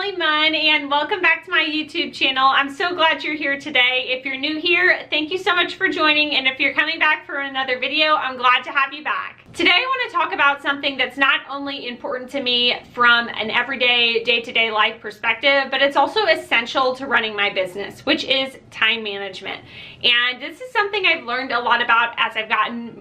Emily Munn, and welcome back to my YouTube channel. I'm so glad you're here today. If you're new here, thank you so much for joining, and if you're coming back for another video, I'm glad to have you back. Today I want to talk about something that's not only important to me from an everyday, day-to-day life perspective, but it's also essential to running my business, which is time management. And this is something I've learned a lot about as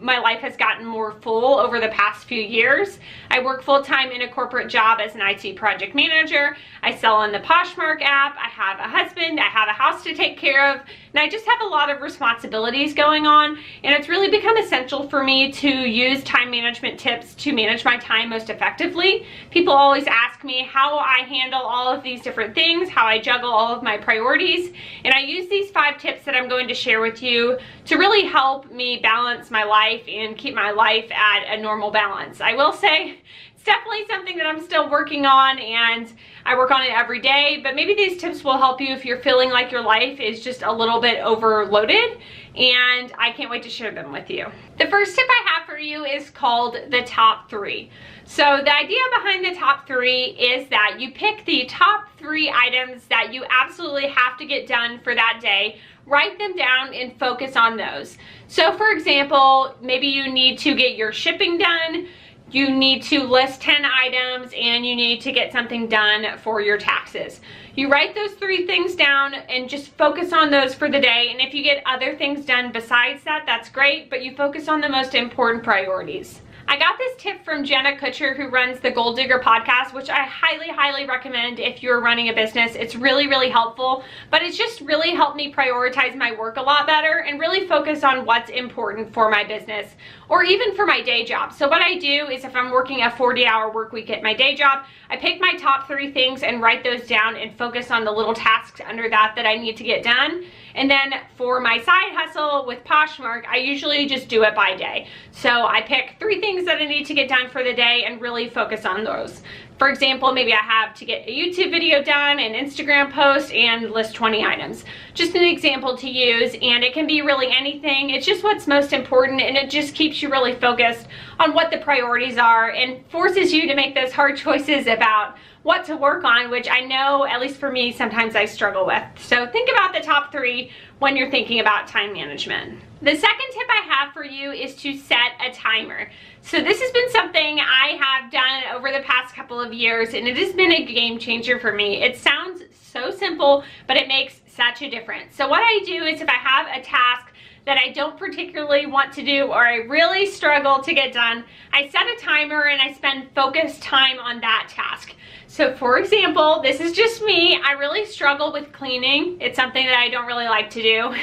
my life has gotten more full over the past few years. I work full-time in a corporate job as an IT project manager. I sell on the Poshmark app. I have a husband. I have a house to take care of. And I just have a lot of responsibilities going on. And it's really become essential for me to use time management tips to manage my time most effectively. People always ask me how I handle all of these different things, how I juggle all of my priorities. And I use these 5 tips that I'm going to share with you to really help me balance my life and keep my life at a normal balance. I will say, it's definitely something that I'm still working on, and I work on it every day, but maybe these tips will help you if you're feeling like your life is just a little bit overloaded, and I can't wait to share them with you. The first tip I have for you is called the top 3. So the idea behind the top 3 is that you pick the top 3 items that you absolutely have to get done for that day, write them down and focus on those. So for example, maybe you need to get your shipping done, you need to list 10 items, and you need to get something done for your taxes. You write those 3 things down and just focus on those for the day. And if you get other things done besides that, that's great, but you focus on the most important priorities. I got this tip from Jenna Kutcher, who runs the Goal Digger podcast, which I highly recommend if you're running a business. It's really helpful, but it's just really helped me prioritize my work a lot better and really focus on what's important for my business or even for my day job. So what I do is if I'm working a 40-hour work week at my day job, I pick my top 3 things and write those down and focus on the little tasks under that I need to get done. And then for my side hustle with Poshmark, I usually just do it by day. So I pick 3 things that I need to get done for the day and really focus on those. For example, maybe I have to get a YouTube video done, an Instagram post, and list 20 items. Just an example to use, and it can be really anything. It's just what's most important, and it just keeps you really focused on what the priorities are and forces you to make those hard choices about what to work on, which I know, at least for me, sometimes I struggle with. So think about the top 3 when you're thinking about time management. The second tip I have for you is to set a timer. So this has been something I have done over the past couple of years, and it has been a game changer for me. It sounds so simple, but it makes such a difference. So what I do is if I have a task that I don't particularly want to do or I really struggle to get done, I set a timer and I spend focused time on that task. So for example, this is just me. I really struggle with cleaning. It's something that I don't really like to do.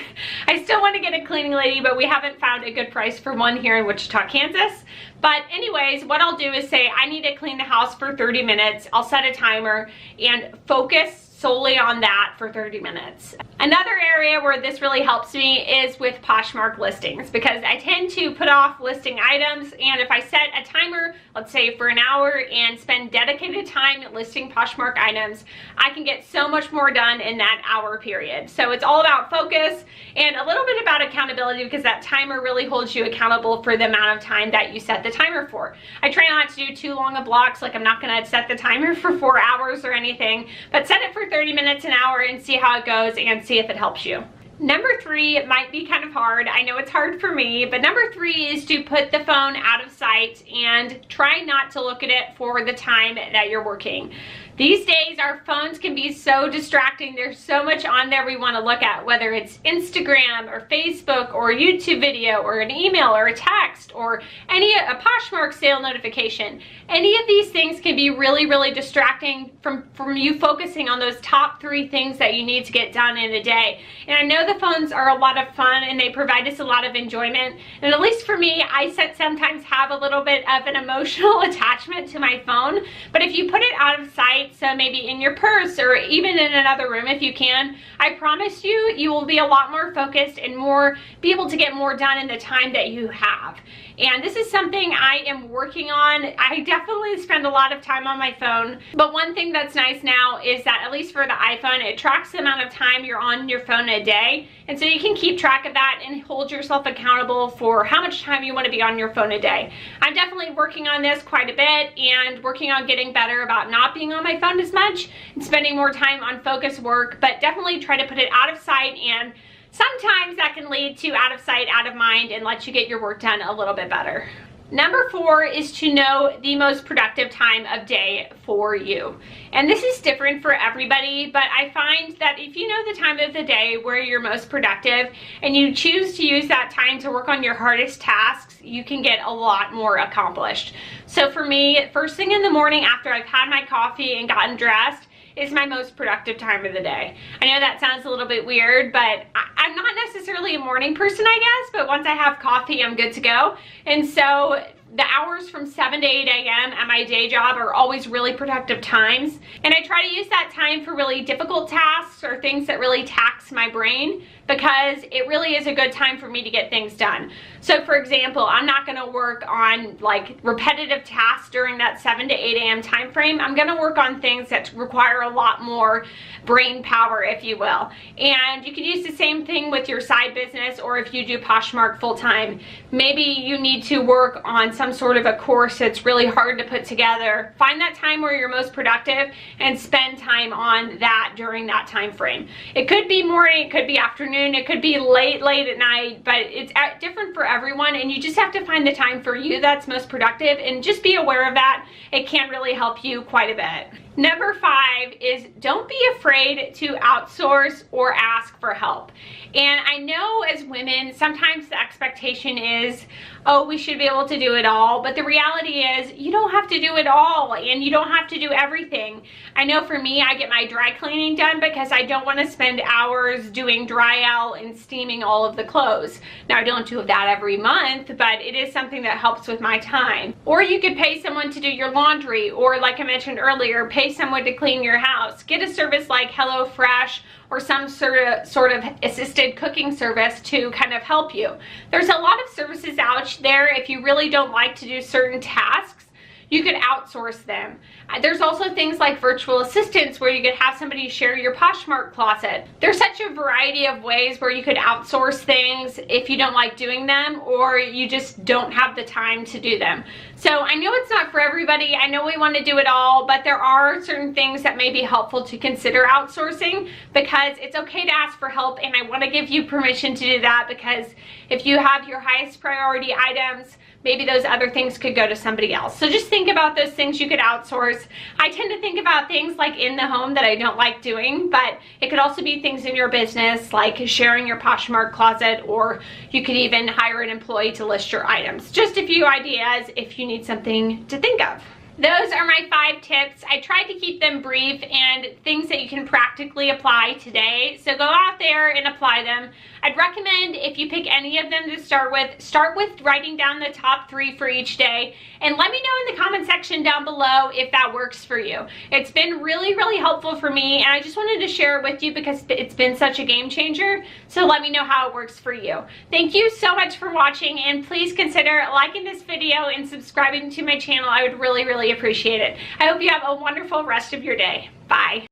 I still want to get a cleaning lady, but we haven't found a good price for one here in Wichita, Kansas. But anyways, what I'll do is say I need to clean the house for 30 minutes. I'll set a timer and focus solely on that for 30 minutes. Another area where this really helps me is with Poshmark listings, because I tend to put off listing items, and if I set a timer, let's say for an hour, and spend dedicated time listing Poshmark items, I can get so much more done in that hour period. So it's all about focus and a little bit about accountability, because that timer really holds you accountable for the amount of time that you set the timer for. I try not to do too long of blocks, like I'm not gonna set the timer for 4 hours or anything, but set it for 30 minutes, an hour, and see how it goes and see if it helps you. Number 3, it might be kind of hard. I know it's hard for me, but number 3 is to put the phone out of sight and try not to look at it for the time that you're working. These days, our phones can be so distracting. There's so much on there we want to look at, whether it's Instagram or Facebook or a YouTube video or an email or a text or a Poshmark sale notification. Any of these things can be really distracting from you focusing on those top 3 things that you need to get done in a day. And I know the phones are a lot of fun and they provide us a lot of enjoyment. And at least for me, I sometimes have a little bit of an emotional attachment to my phone. But if you put it out of sight, so maybe in your purse or even in another room if you can, I promise you, you will be a lot more focused and be able to get more done in the time that you have. And this is something I am working on. I definitely spend a lot of time on my phone, but one thing that's nice now is that at least for the iPhone, it tracks the amount of time you're on your phone a day. And so you can keep track of that and hold yourself accountable for how much time you want to be on your phone a day. I'm definitely working on this quite a bit and working on getting better about not being on my phone around as much and spending more time on focus work, but definitely try to put it out of sight, and sometimes that can lead to out of sight, out of mind, and let you get your work done a little bit better. Number 4 is to know the most productive time of day for you. And this is different for everybody, but I find that if you know the time of the day where you're most productive and you choose to use that time to work on your hardest tasks, you can get a lot more accomplished. So for me, first thing in the morning after I've had my coffee and gotten dressed is my most productive time of the day. I know that sounds a little bit weird, but I'm not necessarily a morning person, I guess, but once I have coffee, I'm good to go. And so the hours from 7 to 8 a.m. at my day job are always really productive times. And I try to use that time for really difficult tasks or things that really tax my brain, because it really is a good time for me to get things done. So for example, I'm not gonna work on like repetitive tasks during that 7 to 8 a.m. time frame. I'm gonna work on things that require a lot more brain power, if you will. And you can use the same thing with your side business, or if you do Poshmark full-time, maybe you need to work on some sort of a course that's really hard to put together. Find that time where you're most productive and spend time on that during that time frame. It could be morning, it could be afternoon, it could be late at night, but it's different for everyone, and you just have to find the time for you that's most productive, and just be aware of that. It can really help you quite a bit. Number 5 is don't be afraid to outsource or ask for help. And I know as women, sometimes the expectation is, oh, we should be able to do it all. But the reality is you don't have to do it all, and you don't have to do everything. I know for me, I get my dry cleaning done because I don't want to spend hours doing dry out and steaming all of the clothes. Now, I don't do that every month, but it is something that helps with my time. Or you could pay someone to do your laundry, or like I mentioned earlier, pay someone to clean your house. Get a service like HelloFresh or some sort of assisted cooking service to kind of help you. There's a lot of services out there. If you really don't like to do certain tasks, you could outsource them. There's also things like virtual assistants where you could have somebody share your Poshmark closet. There's such a variety of ways where you could outsource things if you don't like doing them, or you just don't have the time to do them. So I know it's not for everybody. I know we want to do it all, but there are certain things that may be helpful to consider outsourcing, because it's okay to ask for help, and I want to give you permission to do that, because if you have your highest priority items, maybe those other things could go to somebody else. So just think about those things you could outsource. I tend to think about things like in the home that I don't like doing, but it could also be things in your business like sharing your Poshmark closet, or you could even hire an employee to list your items. Just a few ideas if you need something to think of. Those are my 5 tips. I tried to keep them brief and things that you can practically apply today. So go out there and apply them. I'd recommend, if you pick any of them to start with writing down the top 3 for each day, and let me know in the comment section down below if that works for you. It's been really helpful for me, and I just wanted to share it with you because it's been such a game changer. So let me know how it works for you. Thank you so much for watching, and please consider liking this video and subscribing to my channel. I would really appreciate it. I hope you have a wonderful rest of your day. Bye.